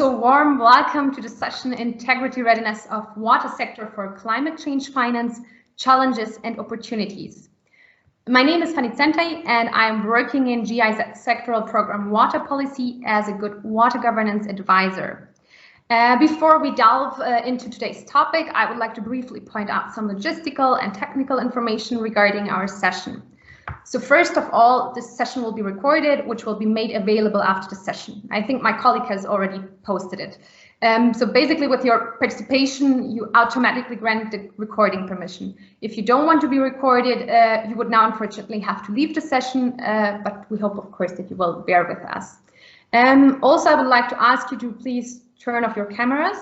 So warm welcome to the session Integrity Readiness of Water Sector for Climate Change Finance, Challenges and Opportunities. My name is Fanny Zentai and I'm working in GIZ Sectoral Program Water Policy as a good water governance advisor. Before we delve into today's topic, I would like to briefly point out some logistical and technical information regarding our session. So first of all, this session will be recorded, which will be made available after the session. I think my colleague has already posted it. So basically with your participation, you automatically grant the recording permission. If you don't want to be recorded, you would now unfortunately have to leave the session, but we hope, of course, that you will bear with us. Also, I would like to ask you to please turn off your cameras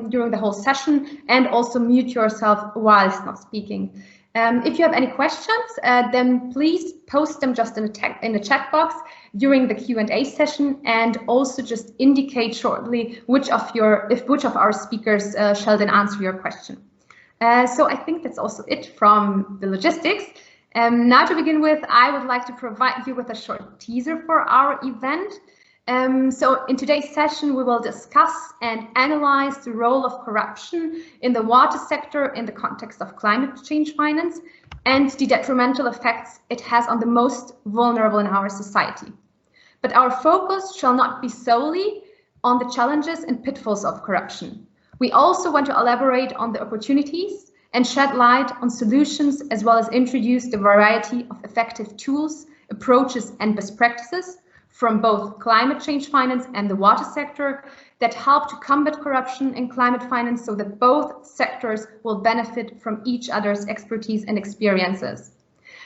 during the whole session and also mute yourself whilst not speaking. If you have any questions, then please post them just in the chat box during the Q&A session, and also just indicate shortly which of our speakers shall then answer your question. So I think that's also it from the logistics. Now to begin with, I would like to provide you with a short teaser for our event. So in today's session, we will discuss and analyze the role of corruption in the water sector in the context of climate change finance and the detrimental effects it has on the most vulnerable in our society. But our focus shall not be solely on the challenges and pitfalls of corruption. We also want to elaborate on the opportunities and shed light on solutions, as well as introduce the variety of effective tools, approaches and best practices from both climate change finance and the water sector that help to combat corruption in climate finance so that both sectors will benefit from each other's expertise and experiences.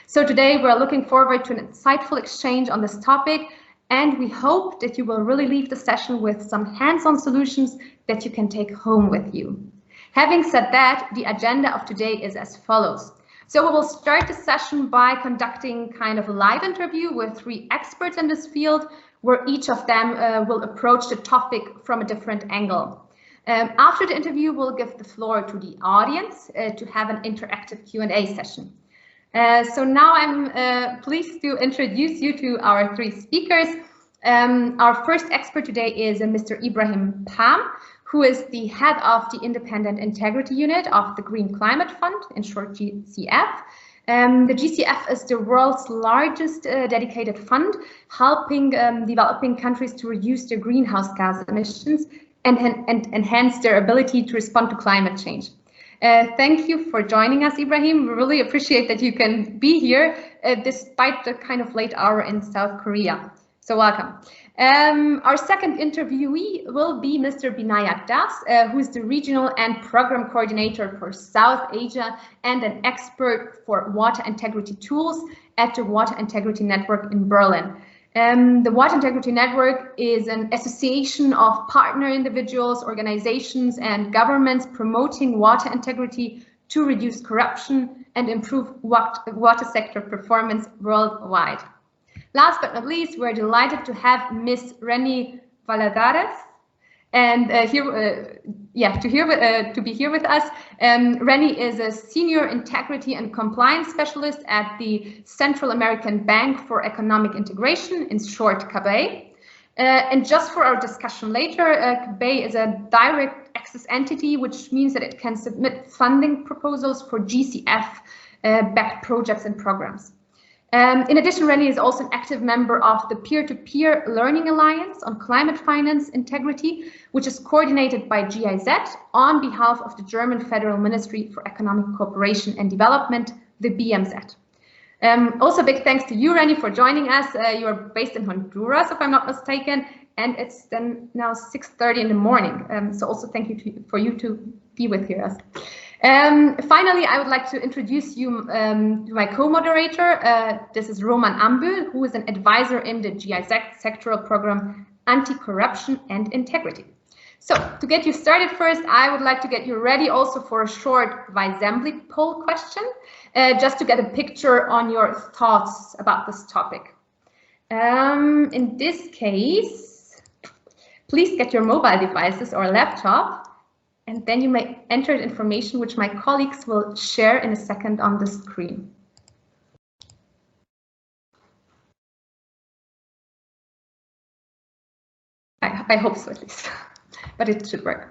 So today we're looking forward to an insightful exchange on this topic, and we hope that you will really leave the session with some hands-on solutions that you can take home with you. Having said that, the agenda of today is as follows. So we will start the session by conducting kind of a live interview with 3 experts in this field, where each of them will approach the topic from a different angle. After the interview, we'll give the floor to the audience to have an interactive Q&A session. So now I'm pleased to introduce you to our 3 speakers. Our first expert today is Mr. Ibrahim Pam, who is the head of the Independent Integrity Unit of the Green Climate Fund, in short GCF. The GCF is the world's largest dedicated fund, helping developing countries to reduce their greenhouse gas emissions and enhance their ability to respond to climate change. Thank you for joining us, Ibrahim. We really appreciate that you can be here despite the kind of late hour in South Korea. So welcome. Our second interviewee will be Mr. Binayak Das, who is the Regional and Program Coordinator for South Asia and an expert for water integrity tools at the Water Integrity Network in Berlin. The Water Integrity Network is an association of partner individuals, organizations, and governments promoting water integrity to reduce corruption and improve water sector performance worldwide. Last but not least, we're delighted to have Ms. Renny Valadares, and to be here with us. Renny is a senior integrity and compliance specialist at the Central American Bank for Economic Integration, in short CABEI. And just for our discussion later, CABEI is a direct access entity, which means that it can submit funding proposals for GCF-backed projects and programs. In addition, Renny is also an active member of the Peer-to-Peer Learning Alliance on Climate Finance Integrity, which is coordinated by GIZ on behalf of the German Federal Ministry for Economic Cooperation and Development, the BMZ. Also, big thanks to you, Renny, for joining us. You are based in Honduras, if I'm not mistaken, and it's then now 6:30 in the morning. So also thank you for you to be with us. Finally, I would like to introduce you to my co-moderator. This is Roman Ambül, who is an advisor in the GIZ sectoral program Anti-Corruption and Integrity. So to get you started first, I would like to get you ready also for a short Visembly poll question, just to get a picture on your thoughts about this topic. In this case, please get your mobile devices or laptop, and then you may enter the information which my colleagues will share in a second on the screen. I hope so, at least. but it should work.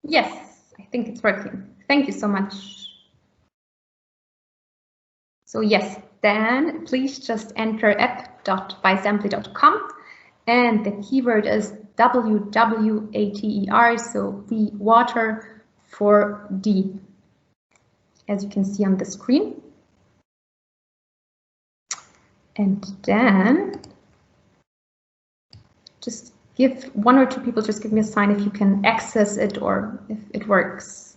Yes, I think it's working. Thank you so much. So yes, then please just enter app.bysamply.com and the keyword is WWATER, so V water for D, as you can see on the screen. And then just give one or two people, just give me a sign if you can access it or if it works.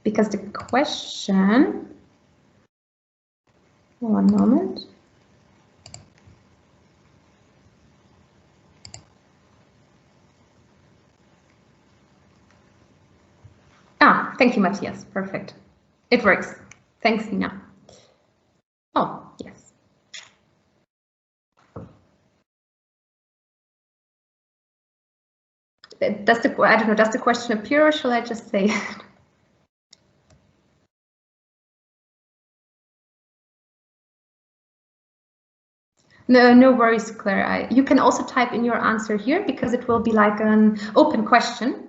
Because the question, one moment. Ah, thank you, Matthias. Perfect. It works. Thanks, Nina. Oh, yes. Does the, I don't know, does the question appear or shall I just say it? No, no worries, Claire. You can also type in your answer here because it will be like an open question.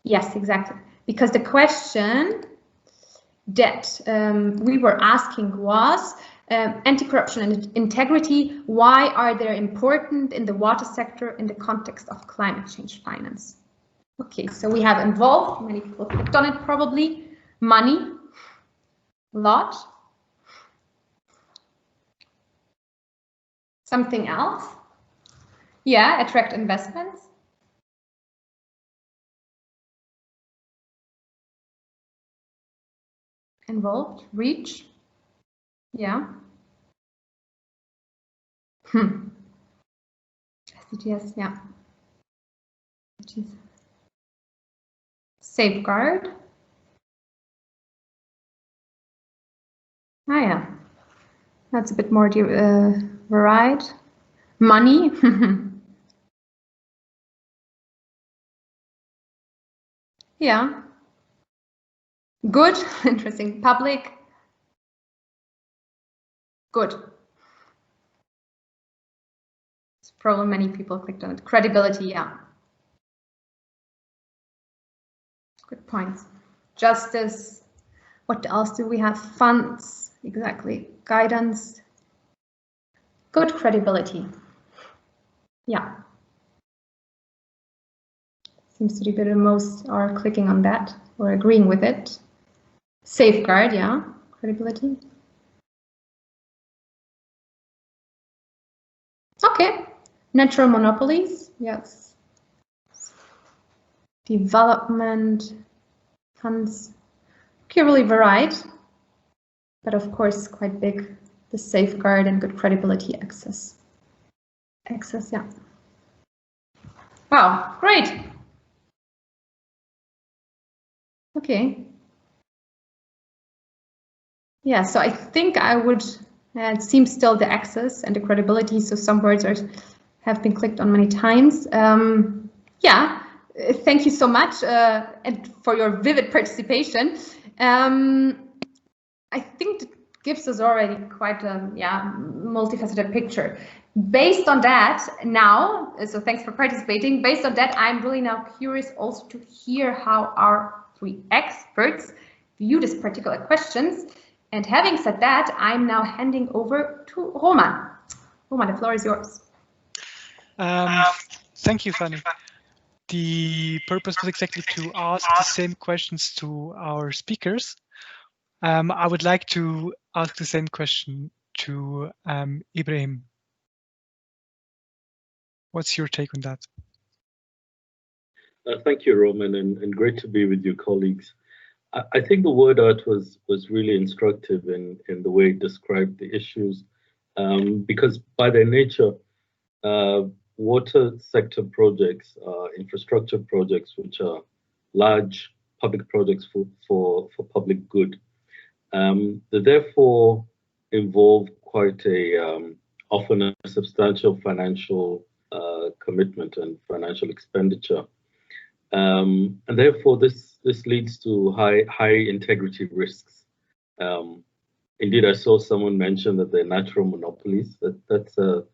Yes, exactly. Because the question that we were asking was anti-corruption and integrity, why are they important in the water sector in the context of climate change finance? Okay, so we have involved, many people clicked on it probably, money, a lot. Something else? Yeah, attract investments. Involved, reach. Yeah. SDGs, yeah. Safeguard. Ah, yeah. That's a bit more varied. Money. Yeah. Good. Interesting. Public. Good. It's probably many people clicked on it. Credibility. Yeah. Good points. Justice. What else do we have? Funds. Exactly. Guidance. Good credibility. Yeah. Seems to be the most are clicking on that or agreeing with it. Safeguard, yeah. Credibility. Okay. Natural monopolies, yes. Development funds. Okay, really varied, but of course quite big. The safeguard and good credibility access. Access, yeah. Wow, great. Okay. Yeah, so I think I would, it seems still the access and the credibility, so some words have been clicked on many times. Yeah, thank you so much and for your vivid participation. I think it gives us already quite a multifaceted picture. Based on that now, so thanks for participating. Based on that, I'm really now curious also to hear how our three experts view this particular questions. And having said that, I'm now handing over to Roman. Roman, the floor is yours. Thank you, Fanny. The purpose was exactly to ask the same questions to our speakers. I would like to ask the same question to Ibrahim. What's your take on that? Thank you, Roman, and great to be with you, colleagues. I think the word art was really instructive in the way it described the issues, because by their nature, water sector projects, infrastructure projects, which are large public projects for public good, they therefore involve quite a often a substantial financial commitment and financial expenditure. And therefore, this leads to high integrity risks. Indeed, I saw someone mention that they're natural monopolies. That's a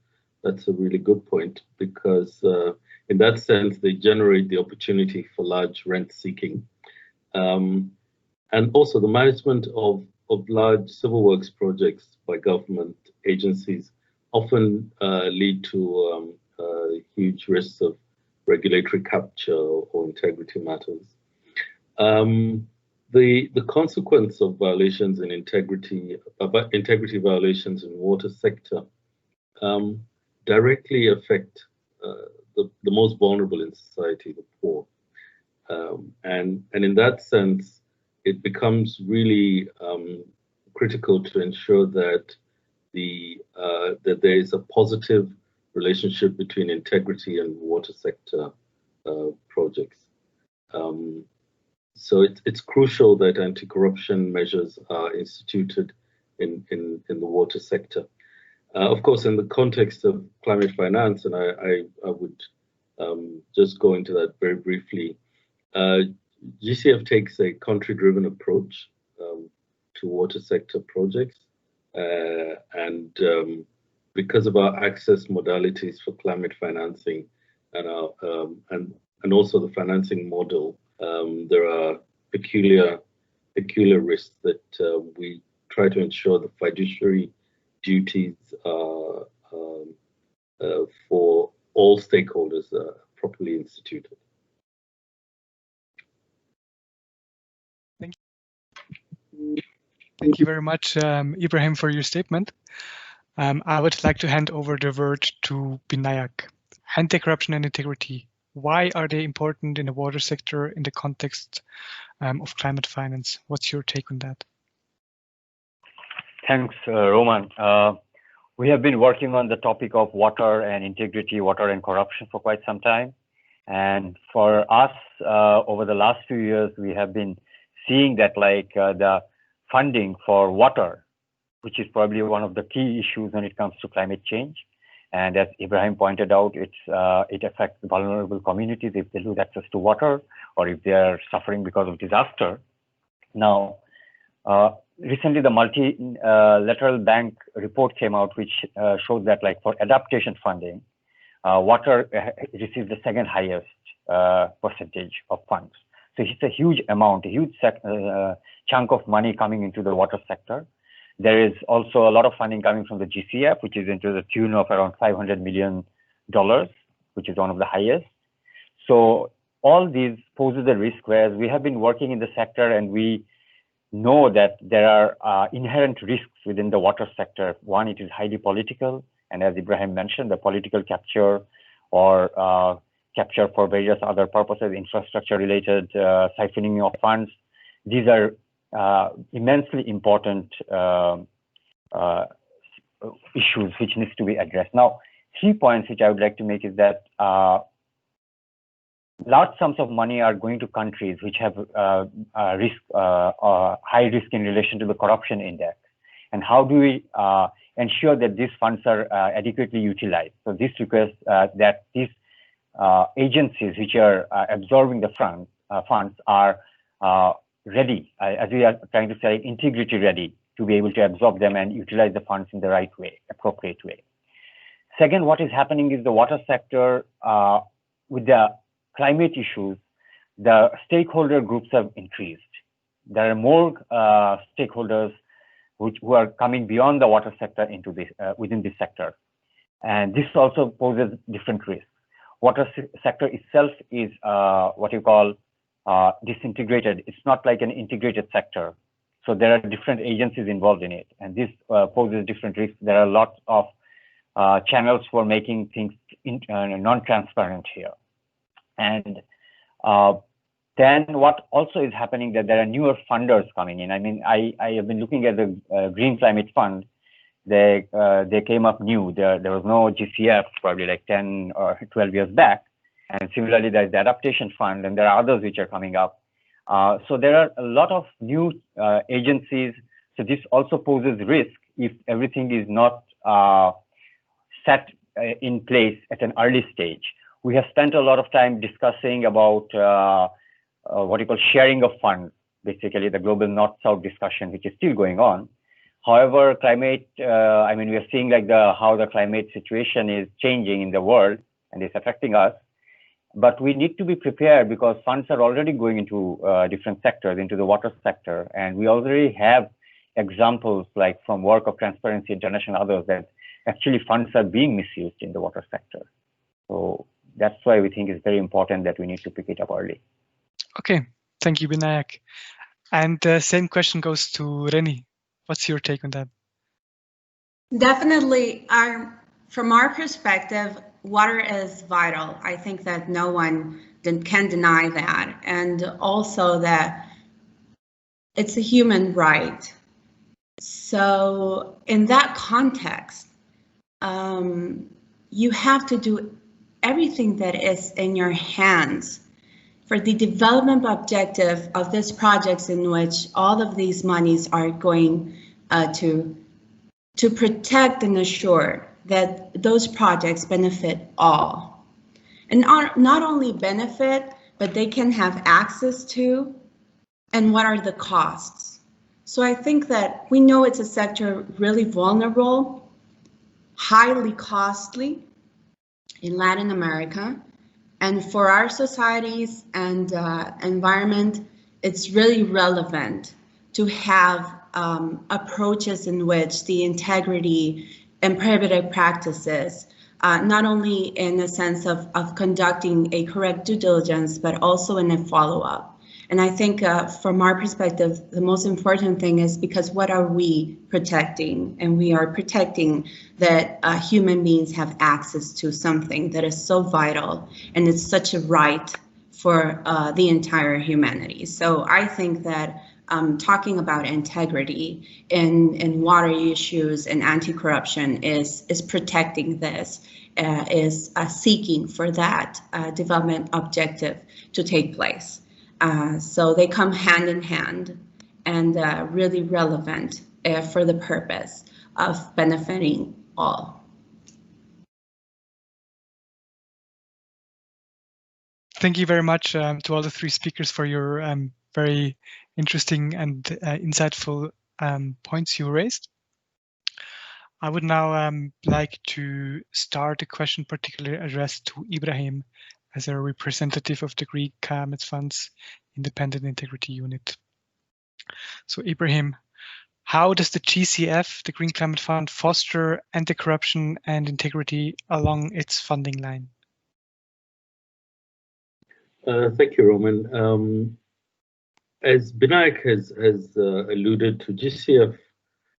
really good point, because in that sense, they generate the opportunity for large rent seeking. And also the management of large civil works projects by government agencies often lead to huge risks of regulatory capture or integrity matters. The consequence of violations in integrity violations in water sector directly affect the most vulnerable in society, the poor. And in that sense, it becomes really critical to ensure that that there is a positive relationship between integrity and water sector projects. So it's crucial that anti-corruption measures are instituted in the water sector. Of course, in the context of climate finance, and I would just go into that very briefly, GCF takes a country-driven approach to water sector projects, and because of our access modalities for climate financing and also the financing model, there are peculiar risks that we try to ensure the fiduciary duties for all stakeholders are properly instituted. Thank you very much, Ibrahim, for your statement. I would like to hand over the word to Binayak. Anti-corruption and integrity. Why are they important in the water sector in the context of climate finance? What's your take on that? Thanks, Roman. We have been working on the topic of water and integrity, water and corruption for quite some time. And for us, over the last few years, we have been seeing that the funding for water, which is probably one of the key issues when it comes to climate change. And as Ibrahim pointed out, it affects vulnerable communities if they lose access to water or if they are suffering because of disaster. Now, recently the multilateral bank report came out, which showed that for adaptation funding, water receives the second highest percentage of funds. So it's a huge amount, a huge chunk of money coming into the water sector. There is also a lot of funding coming from the GCF, which is into the tune of around $500 million, which is one of the highest. So all these poses a risk, whereas we have been working in the sector and we know that there are inherent risks within the water sector. One, it is highly political. And as Ibrahim mentioned, the political capture or capture for various other purposes, infrastructure related, siphoning of funds. These are immensely important issues which needs to be addressed. Now, 3 points which I would like to make is that large sums of money are going to countries which have high risk in relation to the corruption index. And how do we ensure that these funds are adequately utilized? So this requires that these agencies which are absorbing the funds are ready, as we are trying to say, integrity ready to be able to absorb them and utilize the funds in the right way, appropriate way. Second, what is happening is the water sector, with the climate issues, the stakeholder groups have increased. There are more stakeholders who are coming beyond the water sector into this within this sector, and this also poses different risks. Water sector itself is what you call disintegrated. It's not like an integrated sector. So there are different agencies involved in it, and this poses different risks. There are lots of channels for making things non-transparent here. And then what also is happening that there are newer funders coming in. I mean, I have been looking at the Green Climate Fund. They came up new. There was no GCF probably like 10 or 12 years back. And similarly, there's the Adaptation Fund, and there are others which are coming up. So there are a lot of new agencies. So this also poses risk if everything is not set in place at an early stage. We have spent a lot of time discussing about what you call sharing of funds, basically the global north-south discussion, which is still going on. However, climate, I mean, we are seeing like how the climate situation is changing in the world and it's affecting us. But we need to be prepared because funds are already going into different sectors, into the water sector. And we already have examples like from work of Transparency International and others that actually funds are being misused in the water sector. So that's why we think it's very important that we need to pick it up early. Okay, thank you, Binayak. And the same question goes to Reni. What's your take on that? Definitely, from our perspective, water is vital. I think that no one can deny that. And also that it's a human right. So in that context, you have to do everything that is in your hands for the development objective of these projects in which all of these monies are going to protect and assure that those projects benefit all. And not only benefit, but they can have access to, and what are the costs. So I think that we know it's a sector really vulnerable, highly costly in Latin America. And for our societies and environment, it's really relevant to have approaches in which the integrity and prohibited practices, not only in a sense of conducting a correct due diligence, but also in a follow-up. And I think from our perspective, the most important thing is because what are we protecting? And we are protecting that human beings have access to something that is so vital and it's such a right for the entire humanity. So I think that talking about integrity in water issues and anti-corruption is protecting this, is seeking for that development objective to take place. So they come hand in hand and really relevant for the purpose of benefiting all. Thank you very much to all the three speakers for your very interesting and insightful points you raised. I would now like to start a question particularly addressed to Ibrahim as a representative of the Greek Climate Fund's Independent Integrity Unit. So Ibrahim, how does the GCF, the Green Climate Fund, foster anti-corruption and integrity along its funding line? Thank you, Roman. As Binayak has alluded to, GCF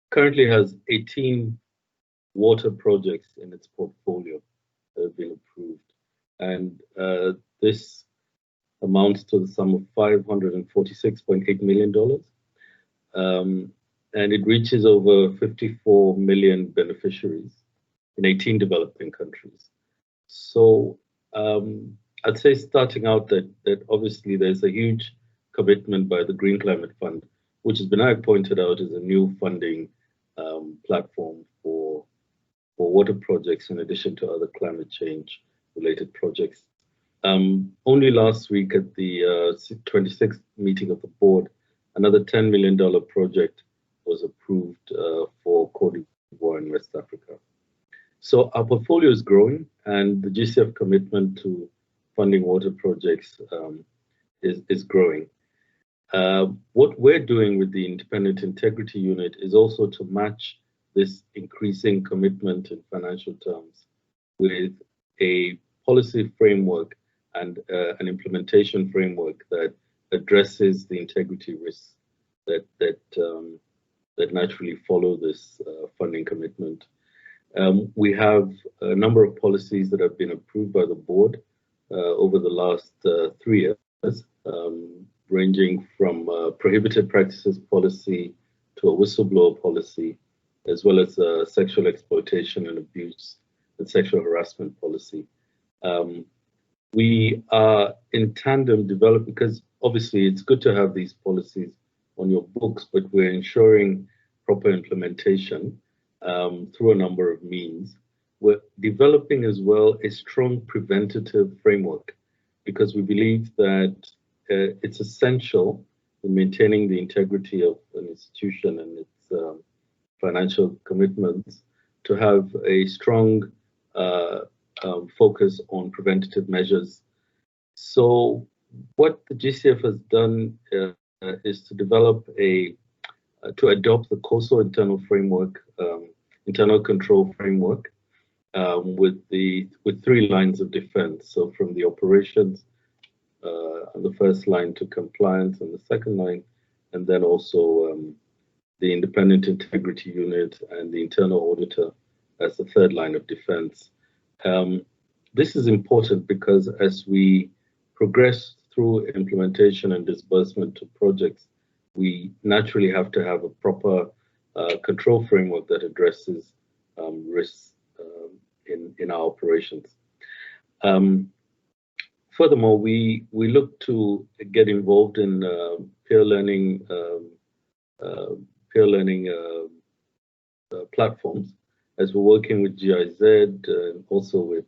currently has 18 water projects in its portfolio that have been approved. And this amounts to the sum of $546.8 million. And it reaches over 54 million beneficiaries in 18 developing countries. So I'd say starting out that obviously there's a huge commitment by the Green Climate Fund, which as Binayak pointed out is a new funding platform for water projects in addition to other climate change related projects. Only last week at the 26th meeting of the board, another $10 million project was approved for Cote d'Ivoire in West Africa. So our portfolio is growing, and the GCF commitment to funding water projects is growing. What we're doing with the Independent Integrity Unit is also to match this increasing commitment in financial terms with a policy framework and an implementation framework that addresses the integrity risks that naturally follow this funding commitment. We have a number of policies that have been approved by the board over the last 3 years, ranging from prohibited practices policy to a whistleblower policy, as well as sexual exploitation and abuse and sexual harassment policy. We are in tandem developing, because obviously it's good to have these policies on your books, but we're ensuring proper implementation through a number of means. we're developing as well a strong preventative framework, because we believe that it's essential in maintaining the integrity of an institution and its financial commitments to have a strong focus on preventative measures. So what the GCF has done is to develop to adopt the COSO internal framework, internal control framework, with 3 lines of defense. So from the operations on the first line to compliance on the second line, and then also the independent integrity unit and the internal auditor as the third line of defense. This is important because as we progress through implementation and disbursement to projects, we naturally have to have a proper control framework that addresses risks in our operations. Furthermore, we look to get involved in peer learning platforms, as we're working with GIZ and also with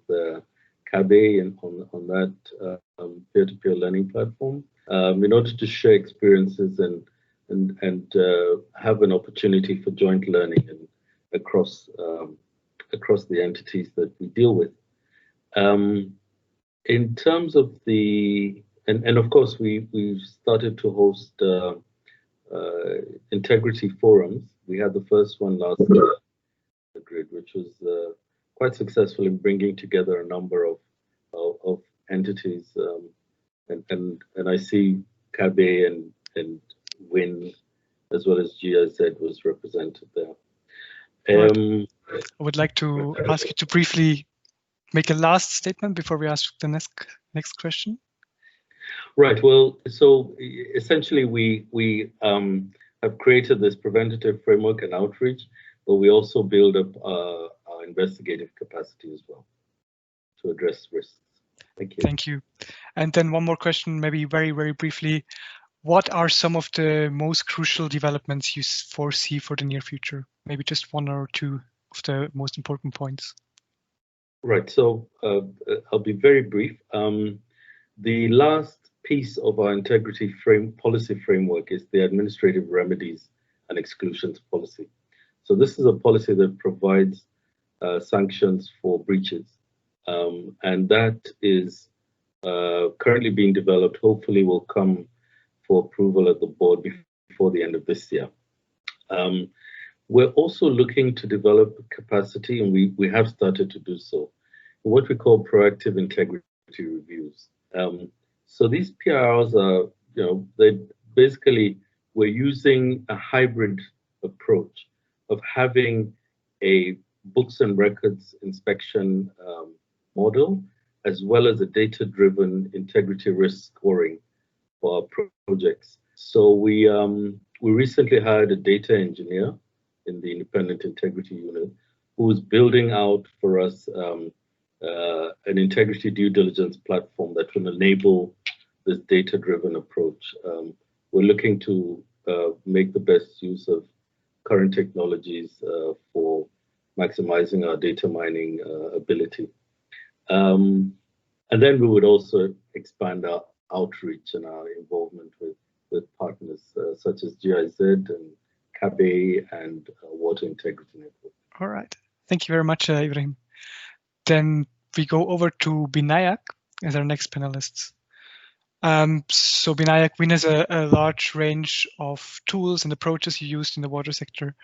CABEI and on that peer-to-peer learning platform, in order to share experiences and have an opportunity for joint learning and across the entities that we deal with. In terms of and of course we've started to host integrity forums. We had the first one last year, which was quite successful in bringing together a number of entities, and I see CABEI and WIN as well as GIZ was represented there. I would like to ask you to briefly make a last statement before we ask the next question. Right. Well, so essentially we have created this preventative framework and outreach, but we also build up our investigative capacity as well to address risks. Thank you. Thank you. And then one more question, maybe very, very briefly. What are some of the most crucial developments you foresee for the near future? Maybe just 1 or 2 of the most important points. Right. So I'll be very brief. The last piece of our integrity policy framework is the administrative remedies and exclusions policy. So this is a policy that provides sanctions for breaches, and that is currently being developed. Hopefully will come for approval at the board before the end of this year. We're also looking to develop capacity, and we have started to do so, what we call proactive integrity reviews. So these PRRs are, they basically, we're using a hybrid approach of having a books and records inspection model, as well as a data-driven integrity risk scoring for our projects. So we recently hired a data engineer in the independent integrity unit who is building out for us an integrity due diligence platform that will enable this data-driven approach. We're looking to make the best use of current technologies for maximizing our data mining ability. And then we would also expand our outreach and our involvement with partners such as GIZ and CABEI and Water Integrity Network. All right. Thank you very much, Ibrahim. Then we go over to Binayak as our next panelists. So Binayak, WIN has a large range of tools and approaches you used in the water sector.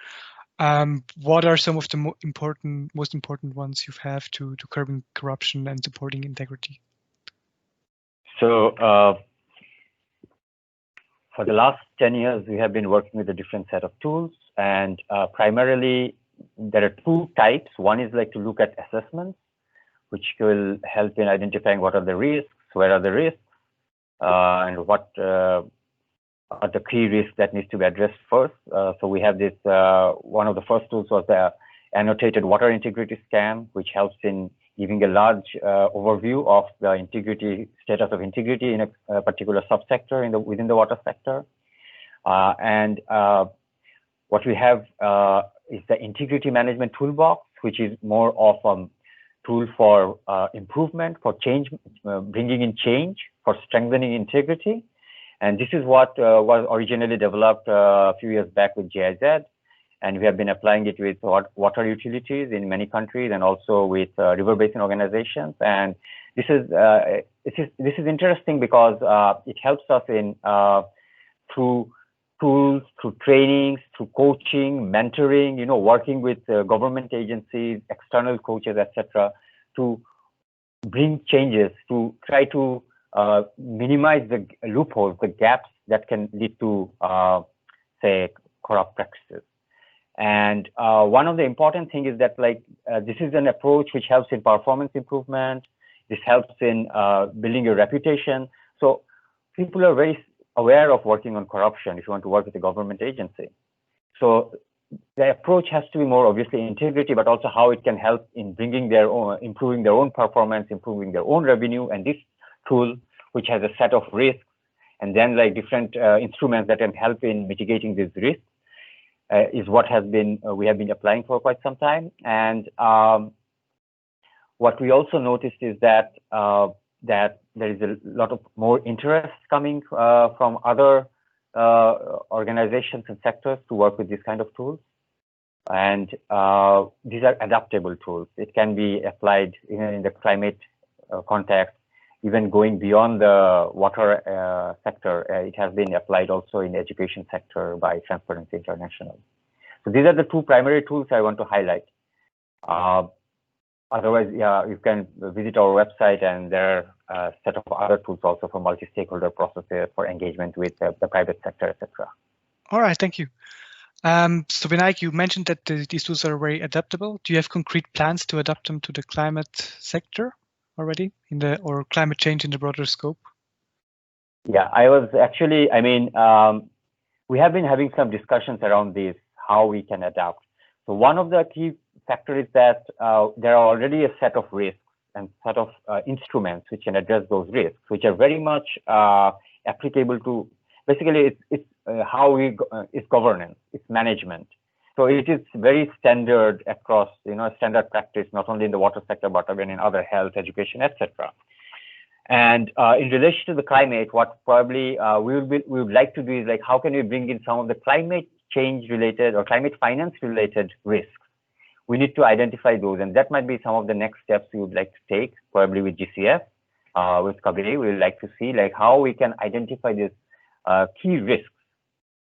What are some of the most important ones you have to curbing corruption and supporting integrity? So for the last 10 years, we have been working with a different set of tools, and primarily there are 2 types. One is like to look at assessments, which will help in identifying what are the risks, where are the risks, and what are the key risks that needs to be addressed first. So we have this, one of the first tools was the annotated water integrity scan, which helps in giving a large overview of the integrity, status of integrity in a particular subsector within the water sector. And what we have is the integrity management toolbox, which is more of tool for improvement, for change, bringing in change, for strengthening integrity. And this is what was originally developed a few years back with GIZ. And we have been applying it with water utilities in many countries and also with river basin organizations. And this is interesting because it helps us in through tools, through trainings, through coaching, mentoring, you know, working with government agencies, external coaches, etc., to bring changes, to try to minimize the loopholes, the gaps that can lead to, say, corrupt practices. And one of the important things is that, like, this is an approach which helps in performance improvement. This helps in building your reputation. So people are very aware of working on corruption if you want to work with a government agency. So the approach has to be more obviously integrity, but also how it can help in bringing their own, improving their own performance, improving their own revenue. And this tool, which has a set of risks, and then like different instruments that can help in mitigating these risks, is what has been we have been applying for quite some time. And what we also noticed is that that there is a lot of more interest coming from other organizations and sectors to work with these kind of tools. And these are adaptable tools. It can be applied in the climate context, even going beyond the water sector. It has been applied also in the education sector by Transparency International. So these are the two primary tools I want to highlight. Otherwise, yeah, you can visit our website, and there are a set of other tools also for multi-stakeholder processes, for engagement with the private sector, etc. All right, thank you. So Vinayak, you mentioned that these tools are very adaptable. Do you have concrete plans to adapt them to the climate sector already, or climate change in the broader scope? Yeah, I was actually, I mean, we have been having some discussions around this, how we can adapt. So one of the key factors is that there are already a set of risks and set of instruments which can address those risks, which are very much applicable to, basically it's how it's governance, it's management. So it is very standard across, you know, standard practice, not only in the water sector, but even in other health, education, etc. And in relation to the climate, what probably we would like to do is, like, how can we bring in some of the climate change related or climate finance related risks? We need to identify those, and that might be some of the next steps we would like to take, probably with GCF, with CABEI. We would like to see, like, how we can identify these key risks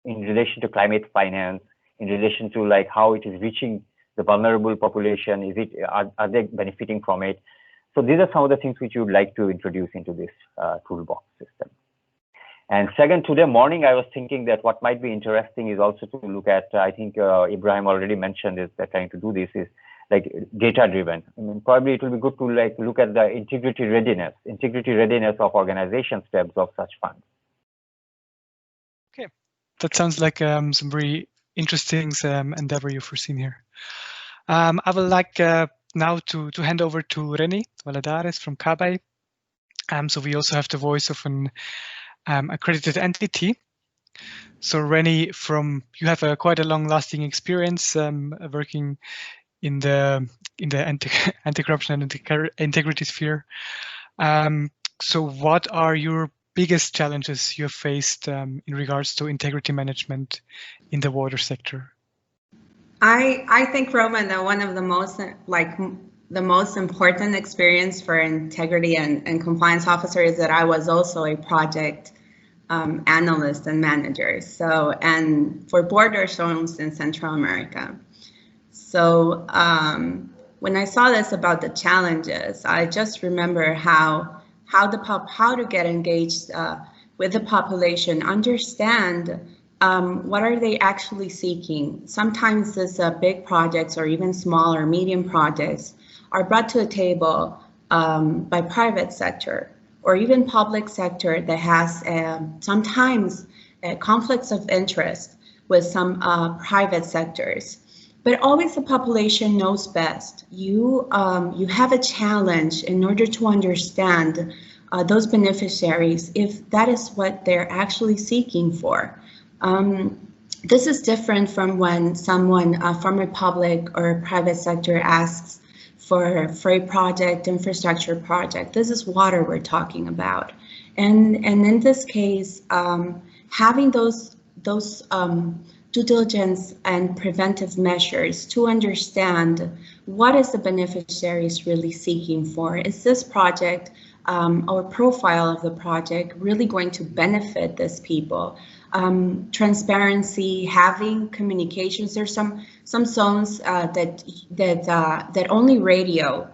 in relation to climate finance, in relation to, like, how it is reaching the vulnerable population. Is it, are they benefiting from it? So these are some of the things which you would like to introduce into this toolbox system. And second, today morning, I was thinking that what might be interesting is also to look at, I think Ibrahim already mentioned is that trying to do this is like data driven. I mean, probably it will be good to, like, look at the integrity readiness of organization steps of such funds. Okay, that sounds like some very interesting endeavor you've foreseen here. I would like now to hand over to René Valadares from CABEI. So we also have the voice of an accredited entity. So René, you have quite a long-lasting experience working in the anti-corruption and integrity sphere. So what are your biggest challenges you have faced in regards to integrity management in the water sector? I think, Roman, that one of the most important experience for integrity and compliance officer is that I was also a project analyst and manager. So, and for border zones in Central America. So when I saw this about the challenges, I just remember how to get engaged with the population, understand what are they actually seeking. Sometimes this big projects or even small or medium projects are brought to the table by private sector or even public sector that has sometimes conflicts of interest with some private sectors. But always the population knows best. You have a challenge in order to understand those beneficiaries if that is what they're actually seeking for. This is different from when someone from a public or private sector asks for a project, infrastructure project. This is water we're talking about. And in this case, having those due diligence and preventive measures to understand what is the beneficiaries really seeking for. Is this project or profile of the project really going to benefit these people? Transparency, having communications. There's some zones that only radio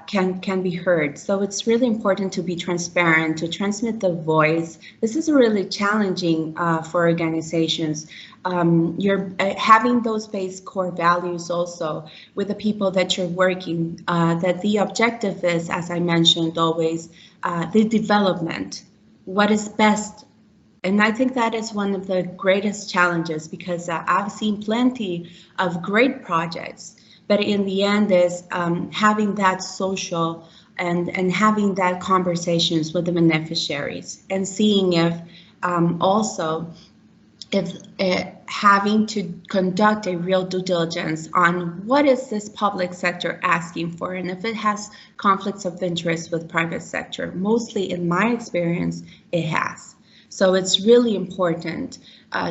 can be heard. So it's really important to be transparent, to transmit the voice. This is really challenging for organizations. You're having those base core values also with the people that you're working, that the objective is, as I mentioned always, the development, what is best. And I think that is one of the greatest challenges, because I've seen plenty of great projects, but in the end is having that social and having that conversations with the beneficiaries and seeing if also if having to conduct a real due diligence on what is this public sector asking for, and if it has conflicts of interest with private sector. Mostly in my experience, it has. So it's really important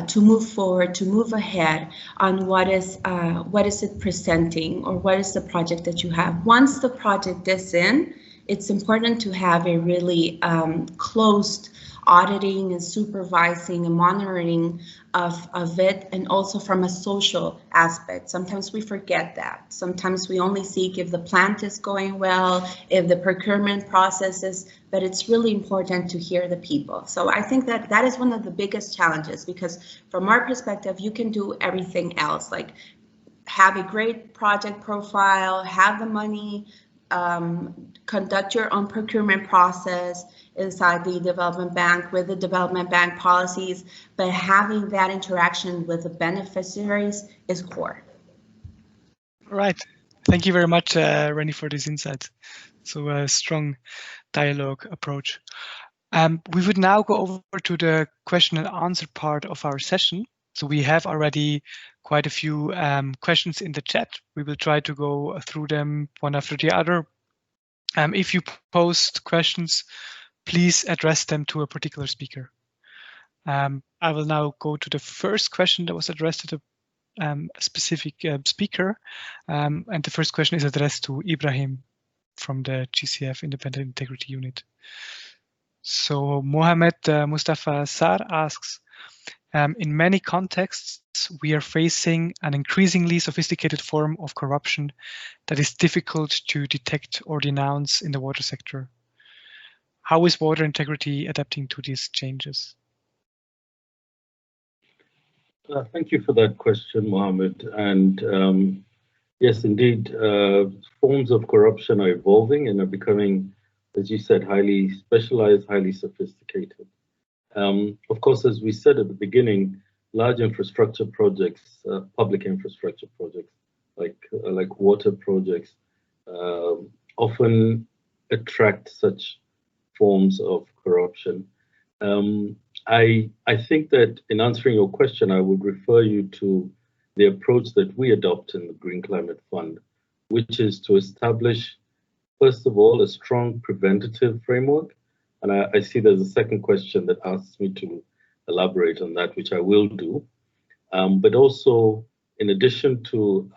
to move forward, to move ahead on what is it presenting, or what is the project that you have. Once the project is in, it's important to have a really closed auditing and supervising and monitoring of it, and also from a social aspect. Sometimes we forget that. Sometimes we only seek if the plant is going well, if the procurement process is, but it's really important to hear the people. So I think that that is one of the biggest challenges, because from our perspective, you can do everything else, like have a great project profile, have the money, conduct your own procurement process inside the development bank with the development bank policies, but having that interaction with the beneficiaries is core. Right. Thank you very much, Renny, for these insights. So a strong dialogue approach. We would now go over to the question and answer part of our session. So we have already quite a few questions in the chat. We will try to go through them one after the other. If you post questions, please address them to a particular speaker. I will now go to the first question that was addressed to a specific speaker. And the first question is addressed to Ibrahim from the GCF Independent Integrity Unit. So Mohamed Mustafa Sar asks, in many contexts, we are facing an increasingly sophisticated form of corruption that is difficult to detect or denounce in the water sector. How is water integrity adapting to these changes? Thank you for that question, Mohammed. And yes, indeed, forms of corruption are evolving and are becoming, as you said, highly specialized, highly sophisticated. Of course, as we said at the beginning, large infrastructure projects, public infrastructure projects, like water projects, often attract such forms of corruption. I think that in answering your question, I would refer you to the approach that we adopt in the Green Climate Fund, which is to establish, first of all, a strong preventative framework. And I see there's a second question that asks me to elaborate on that, which I will do. But also, in addition to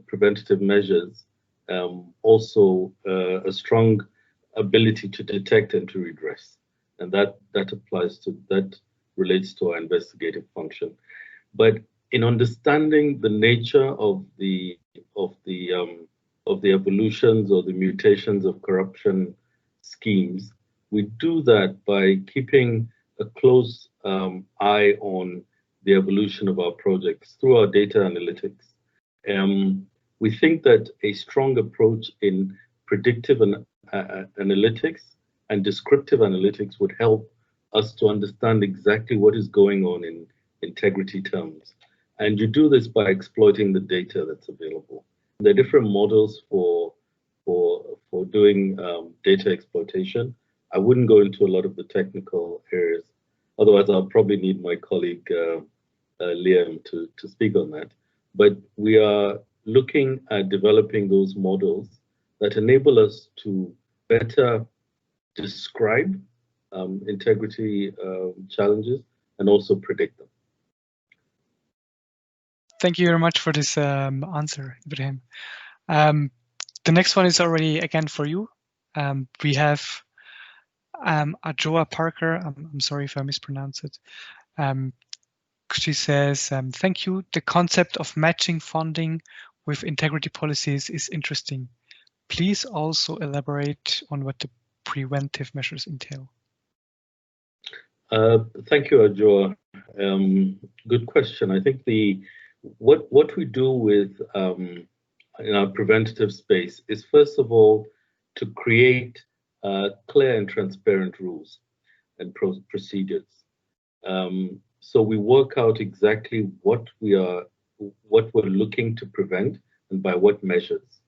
preventative measures, also a strong ability to detect and to redress. And that relates to our investigative function. But in understanding the nature of the evolutions or the mutations of corruption schemes, we do that by keeping a close eye on the evolution of our projects through our data analytics. We think that a strong approach in predictive analytics and descriptive analytics would help us to understand exactly what is going on in integrity terms. And you do this by exploiting the data that's available. There are different models for doing data exploitation. I wouldn't go into a lot of the technical areas. Otherwise, I'll probably need my colleague Liam to speak on that. But we are looking at developing those models that enable us to better describe integrity challenges and also predict them. Thank you very much for this answer, Ibrahim. The next one is already again for you. We have Ajoa Parker. I'm sorry if I mispronounce it. She says, thank you. The concept of matching funding with integrity policies is interesting. Please also elaborate on what the preventive measures entail. Thank you, Ajoa. Good question. I think what we do with in our preventative space is, first of all, to create clear and transparent rules and procedures. So we work out exactly what we're looking to prevent and by what measures.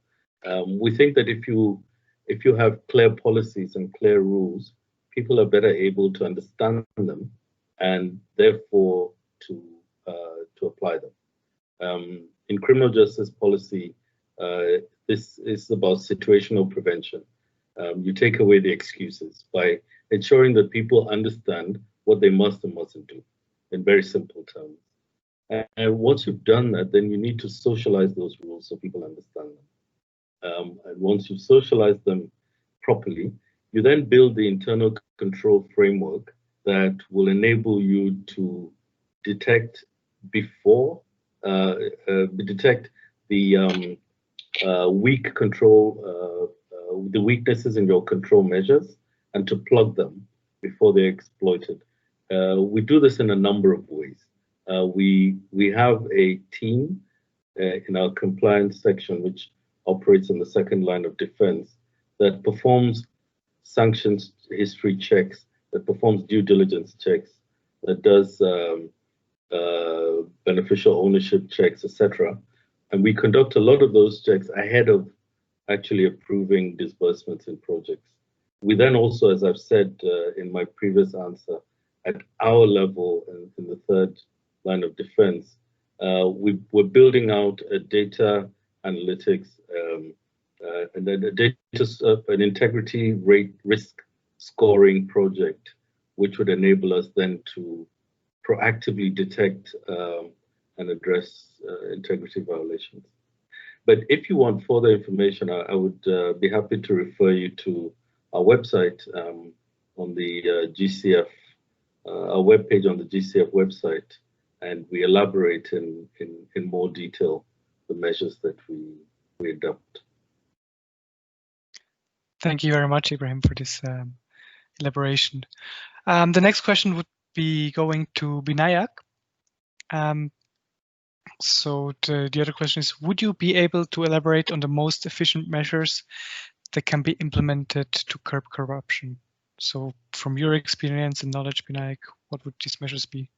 We think that if you have clear policies and clear rules, people are better able to understand them and therefore to apply them. In criminal justice policy, this is about situational prevention. You take away the excuses by ensuring that people understand what they must and mustn't do in very simple terms. And once you've done that, then you need to socialize those rules so people understand them. And once you've socialized them properly, you then build the internal control framework that will enable you to detect before, detect the weak control, the weaknesses in your control measures, and to plug them before they're exploited. We do this in a number of ways. We have a team in our compliance section which operates in the second line of defense that performs sanctions history checks, that performs due diligence checks, that does beneficial ownership checks, etc. And we conduct a lot of those checks ahead of actually approving disbursements in projects. We then also, as I've said in my previous answer, at our level in the third line of defense, we're building out a data analytics and then an integrity rate risk scoring project, which would enable us then to proactively detect and address integrity violations. But if you want further information, I would be happy to refer you to our website on the GCF, our webpage on the GCF website, and we elaborate in more detail the measures that we adopt. Thank you very much, Ibrahim, for this elaboration. The next question would be going to Binayak. So the other question is, would you be able to elaborate on the most efficient measures that can be implemented to curb corruption? So from your experience and knowledge, Binayak, what would these measures be?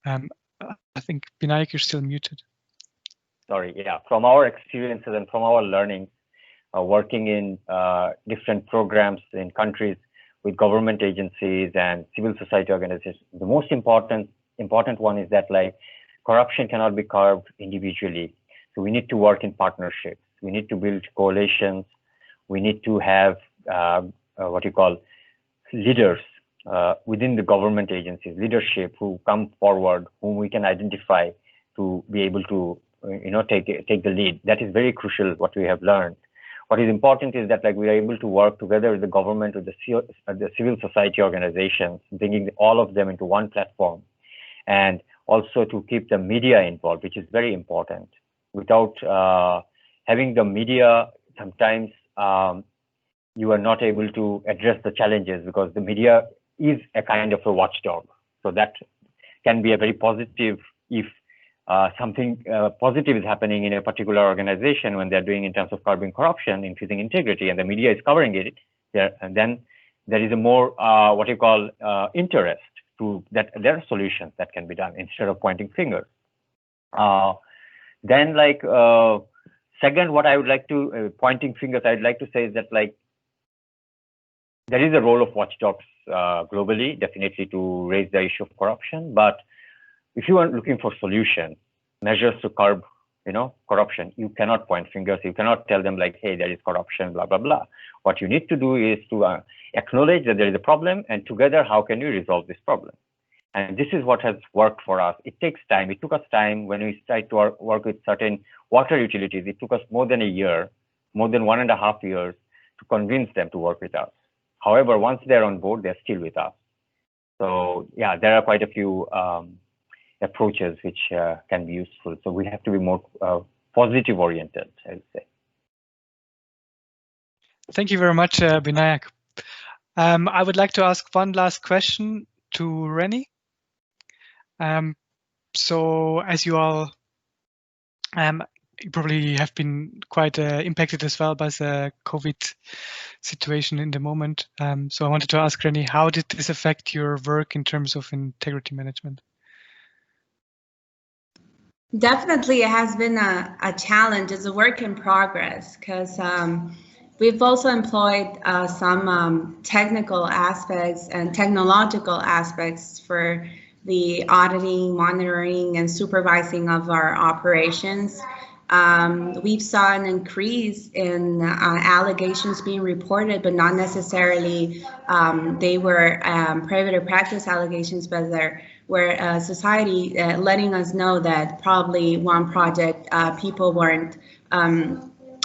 I think, Binayak, you're still muted. Sorry, yeah. From our experiences and from our learning, working in different programs in countries with government agencies and civil society organizations, the most important one is that like corruption cannot be curbed individually. So we need to work in partnerships. We need to build coalitions. We need to have what you call leaders within the government agencies, leadership who come forward, whom we can identify to be able to take the lead. That is very crucial, what we have learned. What is important is that like we are able to work together with the government, with the civil society organizations, bringing all of them into one platform, and also to keep the media involved, which is very important. Without having the media, sometimes you are not able to address the challenges because the media is a kind of a watchdog. So that can be a very positive if something positive is happening in a particular organization when they're doing in terms of curbing corruption, increasing integrity, and the media is covering it, and then there is a more what you call interest to that there are solutions that can be done instead of pointing fingers. Then like second, what I would like to pointing fingers, I'd like to say is that like there is a role of watchdogs globally, definitely to raise the issue of corruption, but if you are looking for solutions, measures to curb, corruption, you cannot point fingers. You cannot tell them like, hey, there is corruption, blah, blah, blah. What you need to do is to acknowledge that there is a problem, and together, how can you resolve this problem? And this is what has worked for us. It takes time. It took us time when we started to work with certain water utilities. It took us more than a year, more than 1.5 years to convince them to work with us. However, once they're on board, they're still with us. So yeah, there are quite a few approaches which can be useful. So we have to be more positive oriented, I would say. Thank you very much, Binayak. I would like to ask one last question to Rennie. So as you all you probably have been quite impacted as well by the COVID situation in the moment. So I wanted to ask Rennie, how did this affect your work in terms of integrity management? Definitely, it has been a challenge. It's a work in progress because we've also employed some technical aspects and technological aspects for the auditing, monitoring, and supervising of our operations. We've saw an increase in allegations being reported, but not necessarily they were prohibited practice allegations, but there were society letting us know that probably one project people weren't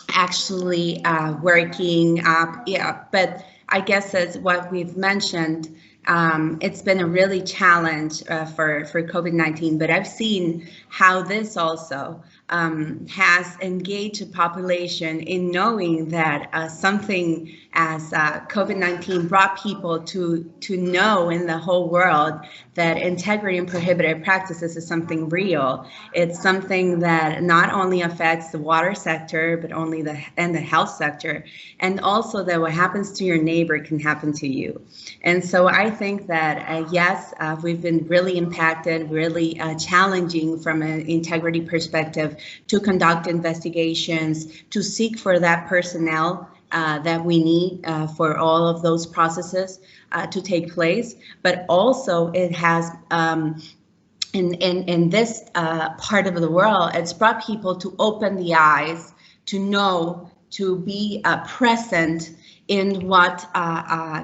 actually working up. Yeah, but I guess as what we've mentioned, it's been a really challenge for COVID-19, but I've seen how this also has engaged the population in knowing that something as COVID-19 brought people to know in the whole world that integrity and prohibited practices is something real. It's something that not only affects the water sector, but and the health sector, and also that what happens to your neighbor can happen to you. And so I think that yes, we've been really impacted, really challenging from an integrity perspective to conduct investigations, to seek for that personnel that we need for all of those processes to take place. But also it has, in this part of the world, it's brought people to open the eyes, to know, to be present in what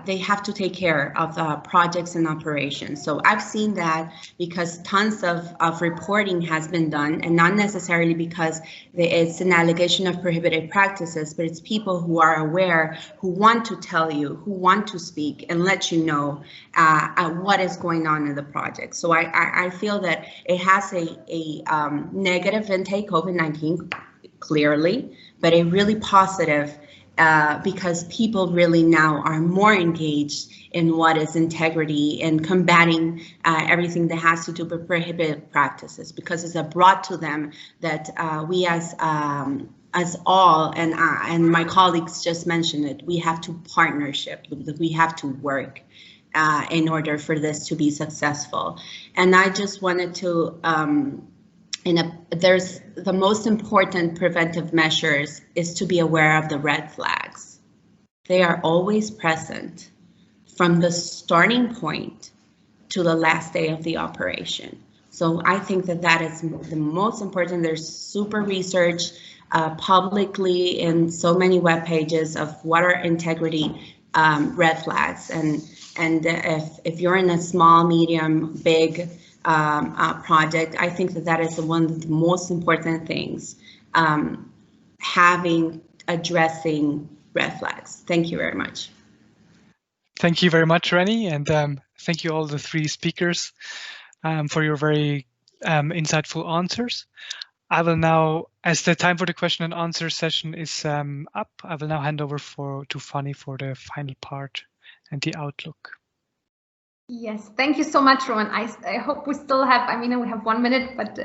they have to take care of projects and operations. So I've seen that because tons of reporting has been done, and not necessarily because it's an allegation of prohibited practices, but it's people who are aware, who want to tell you, who want to speak and let you know what is going on in the project. So I feel that it has a negative intake, COVID-19, clearly, but a really positive because people really now are more engaged in what is integrity and combating everything that has to do with prohibited practices, because it's brought to them that we as all, and my colleagues just mentioned it, we have to partnership, we have to work in order for this to be successful. And I just wanted to there's the most important preventive measures is to be aware of the red flags. They are always present from the starting point to the last day of the operation. So I think that is the most important. There's super research publicly in so many web pages of what are integrity red flags. And if you're in a small, medium, big project, I think that is one of the most important things, addressing red flags. Thank you very much. Thank you very much, Rennie, and thank you all the three speakers for your very insightful answers. I will now, as the time for the question and answer session is up, I will now hand over to Fanny for the final part and the outlook. Yes, thank you so much, Rowan. I hope we still have, we have 1 minute, but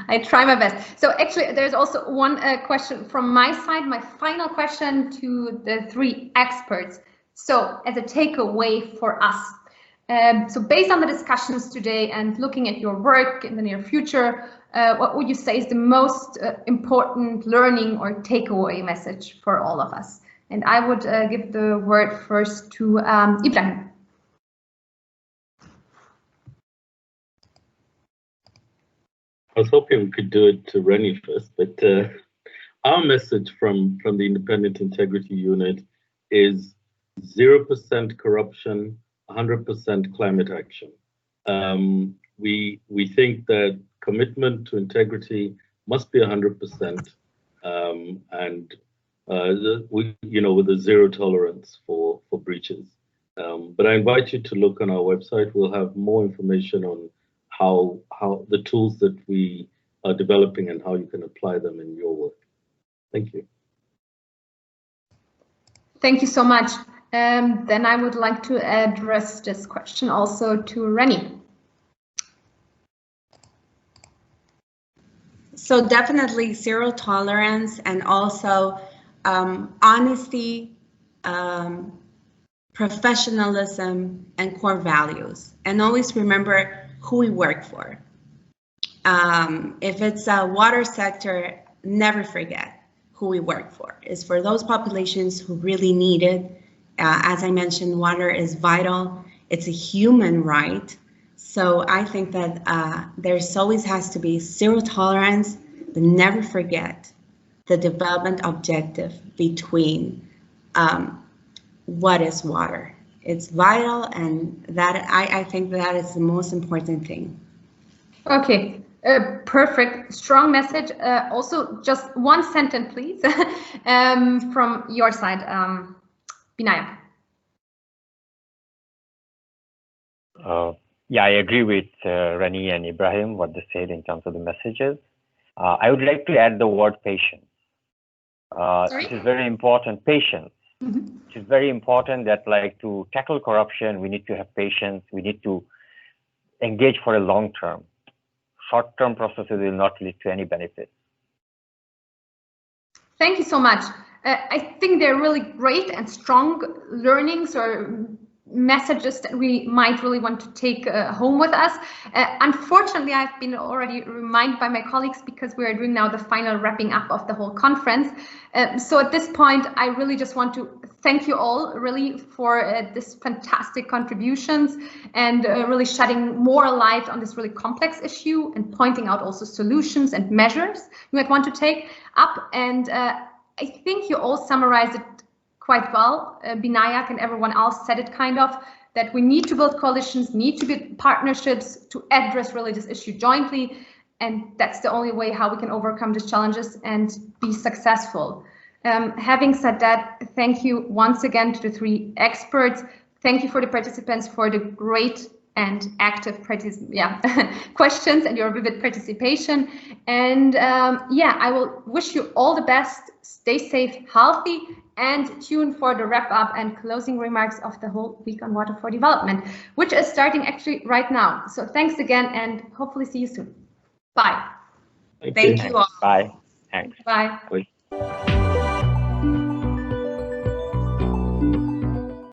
I try my best. So actually, there's also one question from my side, my final question to the three experts. So as a takeaway for us, so based on the discussions today and looking at your work in the near future, what would you say is the most important learning or takeaway message for all of us? And I would give the word first to Ibrahim. I was hoping we could do it to Rennie first, but our message from the Independent Integrity Unit is 0% corruption, 100% climate action. We think that commitment to integrity must be 100%, and with a zero tolerance for breaches. But I invite you to look on our website. We'll have more information on how the tools that we are developing and how you can apply them in your work. Thank you. Thank you so much. Then I would like to address this question also to Rennie. So definitely zero tolerance, and also honesty, professionalism, and core values. And always remember who we work for. If it's a water sector, never forget who we work for. It's for those populations who really need it. As I mentioned, water is vital. It's a human right. So I think that there's always has to be zero tolerance, but never forget the development objective between what is water. It's vital, and that I think that is the most important thing. Okay, perfect, strong message. Also, just one sentence, please, from your side, Binaya. Yeah, I agree with Rennie and Ibrahim, what they said in terms of the messages. I would like to add the word patience. It is very important, patience. Mm-hmm. It is very important that, like, to tackle corruption, we need to have patience. We need to engage for a long term. Short-term processes will not lead to any benefit. Thank you so much. I think they're really great and strong learnings or messages that we might really want to take home with us. Unfortunately, I've been already reminded by my colleagues, because we are doing now the final wrapping up of the whole conference. So at this point, I really just want to thank you all really for this fantastic contributions, and really shedding more light on this really complex issue, and pointing out also solutions and measures you might want to take up. And I think you all summarized it quite well. Binayak and everyone else said it kind of, that we need to build coalitions, need to build partnerships to address really this issue jointly. And that's the only way how we can overcome these challenges and be successful. Having said that, thank you once again to the three experts. Thank you for the participants for the great and active questions and your vivid participation. And yeah, I will wish you all the best. Stay safe, healthy, and tune for the wrap up and closing remarks of the whole week on water for development, which is starting actually right now. So thanks again, and hopefully see you soon. Bye. Thank you all. Bye. Thanks. Bye. Bye.